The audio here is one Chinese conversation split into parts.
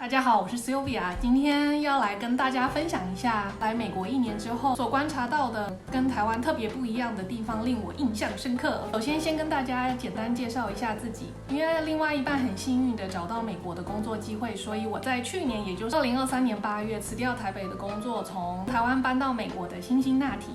大家好，我是 Sylvia， 今天要来跟大家分享一下来美国1年之后所观察到的跟台湾特别不一样的地方，令我印象深刻。首先跟大家简单介绍一下自己，因为另外一半很幸运的找到美国的工作机会，所以我在去年，也就是2023年8月辞掉台北的工作，从台湾搬到美国的辛辛那提。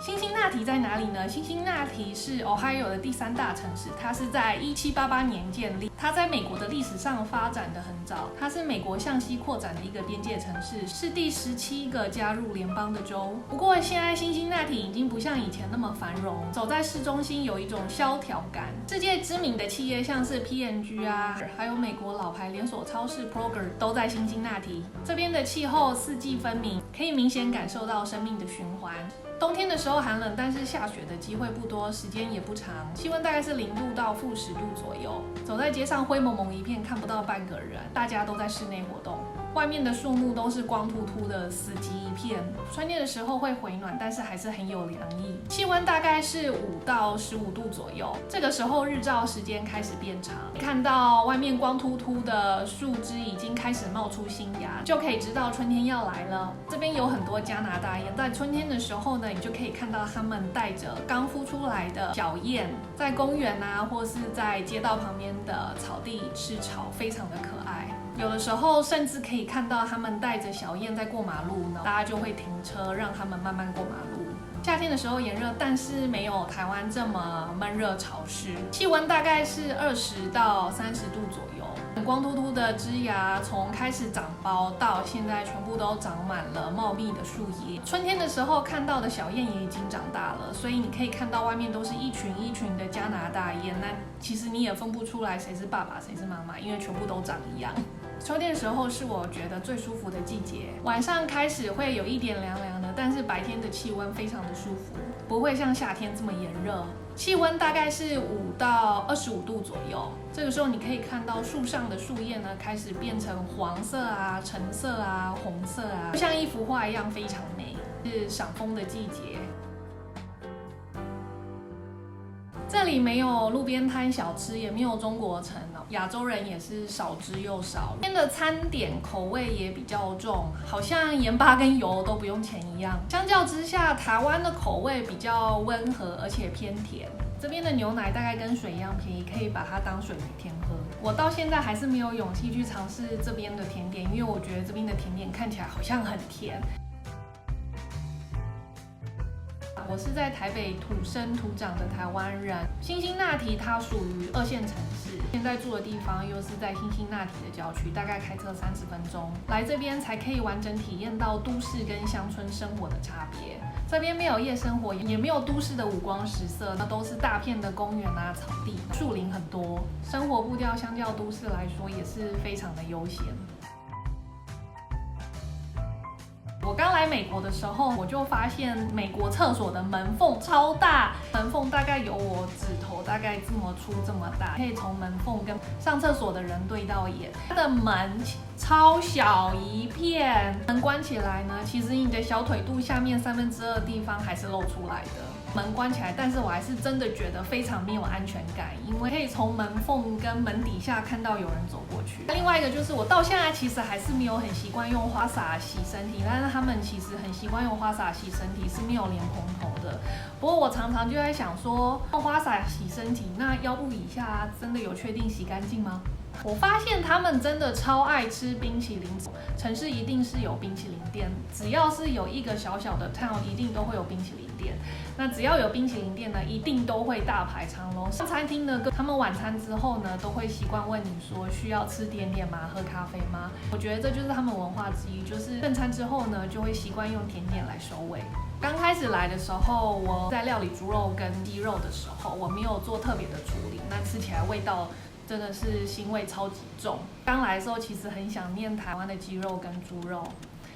辛辛那提在哪里呢？辛辛那提是 Ohio 的第3大城市，它是在1788年建立。它在美国的历史上发展得很早，它是美国向西扩展的一个边界城市，是第17个加入联邦的州。不过现在辛辛那提已经不像以前那么繁荣，走在市中心有一种萧条感。世界知名的企业像是 P&G 啊，还有美国老牌连锁超市 Kroger 都在辛辛那提。这边的气候四季分明，可以明显感受到生命的循环。冬天的时候寒冷，但是下雪的机会不多，时间也不长，气温大概是0度到-10度左右。走在街上灰蒙蒙一片，看不到半个人，大家都在室内活动。外面的树木都是光秃秃的，死寂一片。春天的时候会回暖，但是还是很有凉意。气温大概是5到15度左右。这个时候日照时间开始变长，看到外面光秃秃的树枝已经开始冒出新芽，就可以知道春天要来了。这边有很多加拿大雁，在春天的时候呢，你就可以看到它们带着刚孵出来的小雁，在公园啊，或是在街道旁边的草地吃草，非常的可爱。有的时候甚至可以看到他们带着小雁在过马路呢，大家就会停车让他们慢慢过马路。夏天的时候炎热，但是没有台湾这么闷热潮湿，气温大概是20到30度左右。光秃秃的枝芽从开始长苞到现在全部都长满了茂密的树叶。春天的时候看到的小雁也已经长大了，所以你可以看到外面都是一群一群的加拿大雁。那其实你也分不出来谁是爸爸谁是妈妈，因为全部都长一样。秋天的时候是我觉得最舒服的季节，晚上开始会有一点凉凉的，但是白天的气温非常的舒服，不会像夏天这么炎热。气温大概是5到25度左右，这个时候你可以看到树上的树叶呢开始变成黄色啊、橙色啊、红色啊，就像一幅画一样，非常美，是赏枫的季节。这里没有路边摊小吃，也没有中国城哦，亚洲人也是少之又少。这边的餐点口味也比较重，好像盐巴跟油都不用钱一样。相较之下，台湾的口味比较温和，而且偏甜。这边的牛奶大概跟水一样便宜，可以把它当水每天喝。我到现在还是没有勇气去尝试这边的甜点，因为我觉得这边的甜点看起来好像很甜。我是在台北土生土长的台湾人。辛辛那提它属于2线城市，现在住的地方又是在辛辛那提的郊区，大概开车30分钟。来这边才可以完整体验到都市跟乡村生活的差别。这边没有夜生活，也没有都市的五光十色，那都是大片的公园啊、草地，树林很多，生活步调相较都市来说也是非常的悠闲。我刚来美国的时候，我就发现美国厕所的门缝超大，门缝大概有我指头大概这么粗这么大，可以从门缝跟上厕所的人对到眼。它的门超小一片，门关起来呢，其实你的小腿肚下面2/3的地方还是露出来的。门关起来，但是我还是真的觉得非常没有安全感，因为可以从门缝跟门底下看到有人走过去。另外一个就是我到现在其实还是没有很习惯用花洒洗身体，但是他们其实很习惯用花洒洗身体，是没有莲蓬头的。不过我常常就在想说，用花洒洗身体，那腰部以下真的有确定洗干净吗？我发现他们真的超爱吃冰淇淋，城市一定是有冰淇淋店，只要是有一个小小的 town， 一定都会有冰淇淋店。那只要有冰淇淋店呢，一定都会大排长龙。上餐厅呢，他们晚餐之后呢，都会习惯问你说需要吃点点吗？喝咖啡吗？我觉得这就是他们文化之一，就是正餐之后呢，就会习惯用甜点来收尾。刚开始来的时候，我在料理猪肉跟鸡肉的时候，我没有做特别的处理，那吃起来味道真的是腥味超级重。刚来的时候其实很想念台湾的鸡肉跟猪肉。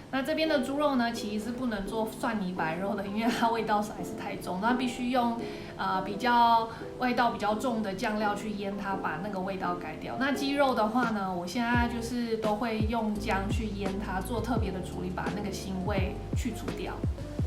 那这边的猪肉呢，其实是不能做蒜泥白肉的，因为它味道实在是太重，那必须用比较味道比较重的酱料去腌它，把那个味道改掉。那鸡肉的话呢，我现在就是都会用姜去腌它，做特别的处理，把那个腥味去除掉。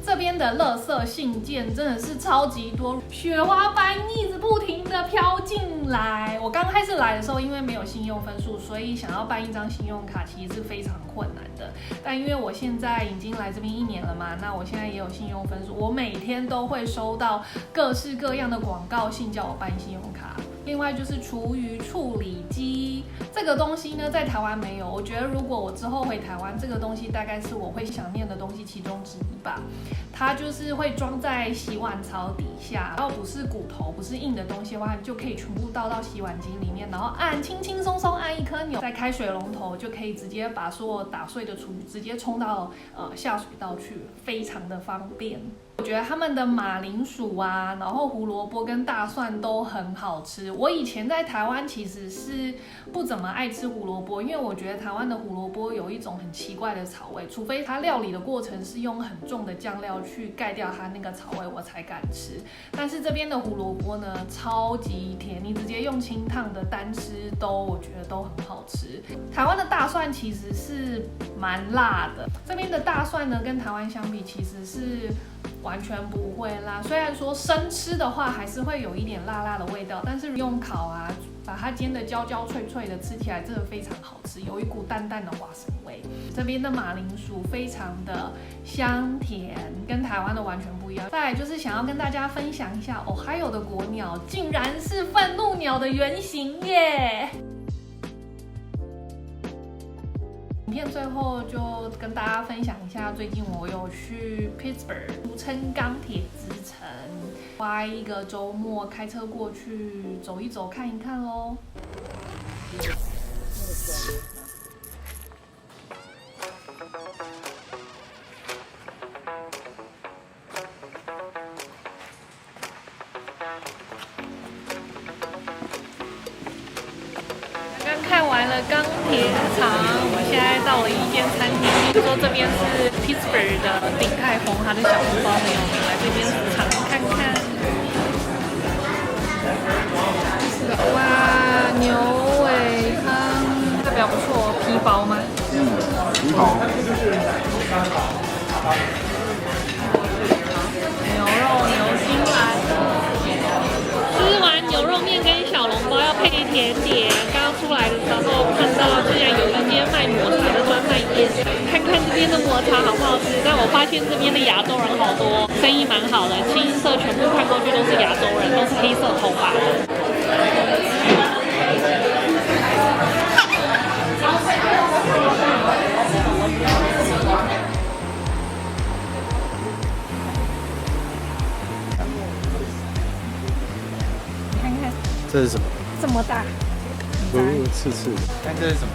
这边的垃圾信件真的是超级多，雪花般一直不停的飘进来。我刚开始来的时候，因为没有信用分数，所以想要办一张信用卡其实是非常困难的。但因为我现在已经来这边1年了嘛，那我现在也有信用分数，我每天都会收到各式各样的广告信叫我办信用卡。另外就是厨余处理机这个东西呢，在台湾没有。我觉得如果我之后回台湾，这个东西大概是我会想念的东西其中之一吧。它就是会装在洗碗槽底下，然后不是骨头，不是硬的东西的话，你就可以全部倒到洗碗机里面，然后轻轻松松按一颗钮，再开水龙头，就可以直接把所有打碎的厨余直接冲到下水道去，非常的方便。我觉得他们的马铃薯啊，然后胡萝卜跟大蒜都很好吃。我以前在台湾其实是不怎么爱吃胡萝卜，因为我觉得台湾的胡萝卜有一种很奇怪的草味，除非它料理的过程是用很重的酱料去盖掉它那个草味，我才敢吃。但是这边的胡萝卜呢，超级甜，你直接用清烫的单吃我觉得都很好吃。台湾的大蒜其实是蛮辣的，这边的大蒜呢跟台湾相比其实是完全不会辣，虽然说生吃的话还是会有一点辣辣的味道，但是用烤啊，把它煎得焦焦脆脆的，吃起来真的非常好吃，有一股淡淡的花生味。这边的马铃薯非常的香甜，跟台湾的完全不一样。再来就是想要跟大家分享一下Ohio的国鸟，竟然是愤怒鸟的原型耶！影片最后就跟大家分享一下，最近我有去 Pittsburgh， 俗称钢铁之城，花一个周末开车过去走一走看一看咯。刚看完了钢铁厂，我们现在到了一间餐厅，听说这边是 Pittsburgh 的鼎泰丰，它的小笼包很有名，来这边尝看看。哇，牛尾汤，代表不错，皮薄吗？皮薄。牛肉牛筋来了。吃完牛肉面跟小笼包要配甜点。刚出来的时候看到居然有一间卖抹茶的专卖店，看看这边的抹茶好不好吃。但我发现这边的亚洲人好多，生意蛮好的，清一色全部看过去都是亚洲人，都是黑色头发的。你看看，这是什么？这么大。刺刺的。看这是什么？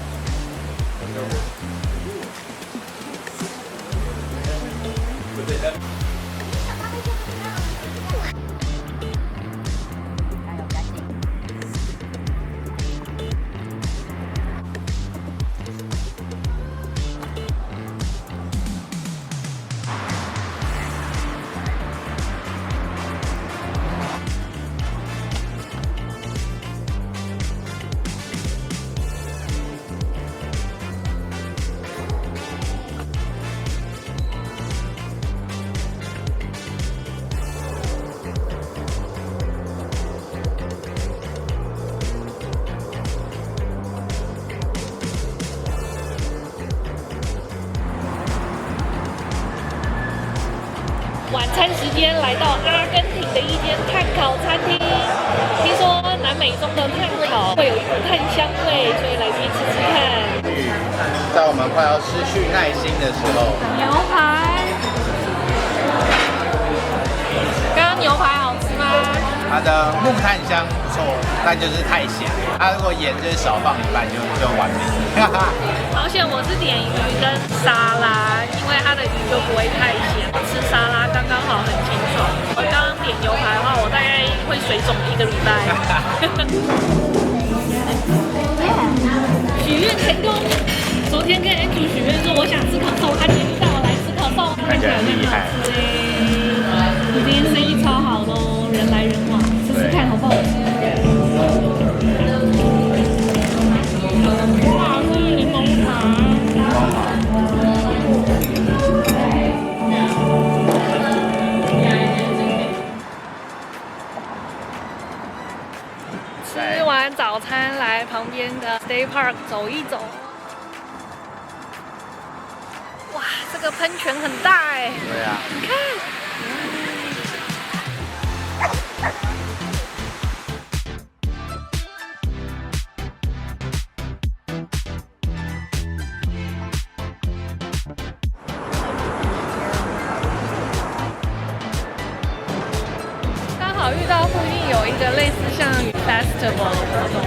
晚餐时间来到阿根廷的一间炭烤餐厅，听说南美中的炭烤会有一股炭香味，所以来这边吃吃看。在我们快要失去耐心的时候，牛排，刚刚牛排好吃吗？它的木炭香不错，但就是太咸。它如果盐就是少放一半就完美。好险我是点鱼跟沙拉，因为它的鱼就不会太咸，吃沙拉刚刚好很清爽。我刚刚点牛排的话，我大概会水肿1个礼拜。许愿成功！昨天跟 Andrew 许愿说我想吃可颂，他今天带我来吃可颂，看起来很好吃哎。我今天生意超好的哦，人来人往，试试看好不好吃。哇，这是柠檬茶。边的 State Park 走一走。哇，这个喷泉很大哎！对啊，你看。遇到附近有一个类似像 festival 的活动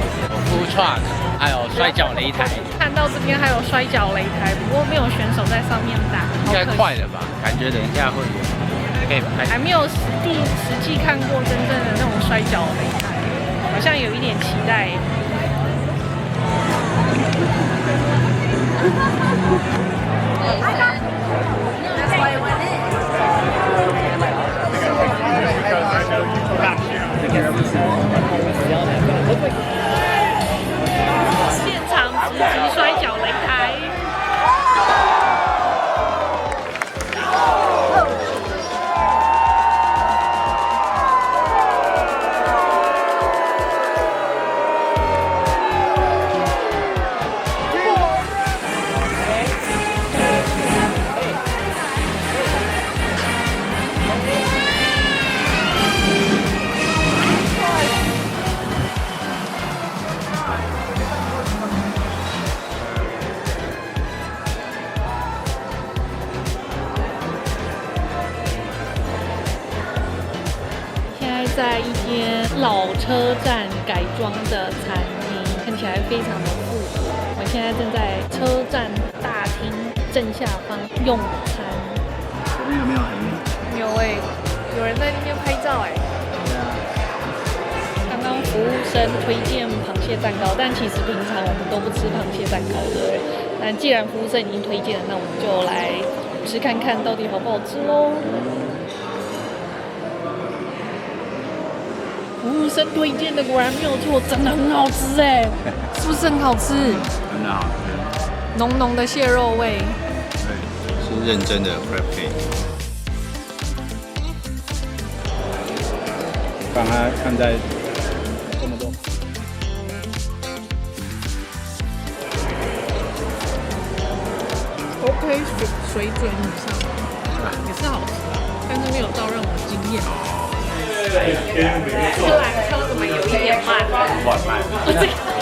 ，food truck， 还有摔跤擂台。看到这边还有摔跤擂台，不过没有选手在上面打。应该快了吧？感觉等一下会有，可以拍。还没有实际看过真正的那种摔跤擂台，好像有一点期待。现场直击摔跤擂台。在一间老车站改装的餐厅，看起来非常的复古。我现在正在车站大厅正下方用餐。有没有很美？有哎，有人在那边拍照哎。对啊。刚刚服务生推荐螃蟹蛋糕，但其实平常我们都不吃螃蟹蛋糕的。但既然服务生已经推荐了，那我们就来吃看看到底好不好吃喽。服务生推荐的果然没有错，真的很好吃哎，是不是很好吃？真的好吃，浓浓的蟹肉味。对，是认真的 crab cake。帮他看在这么多。OK， 水准以上，也是好吃啊，但是没有到让我惊艳。这缆车怎么有一点慢？缓慢，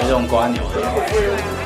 有种刮牛的。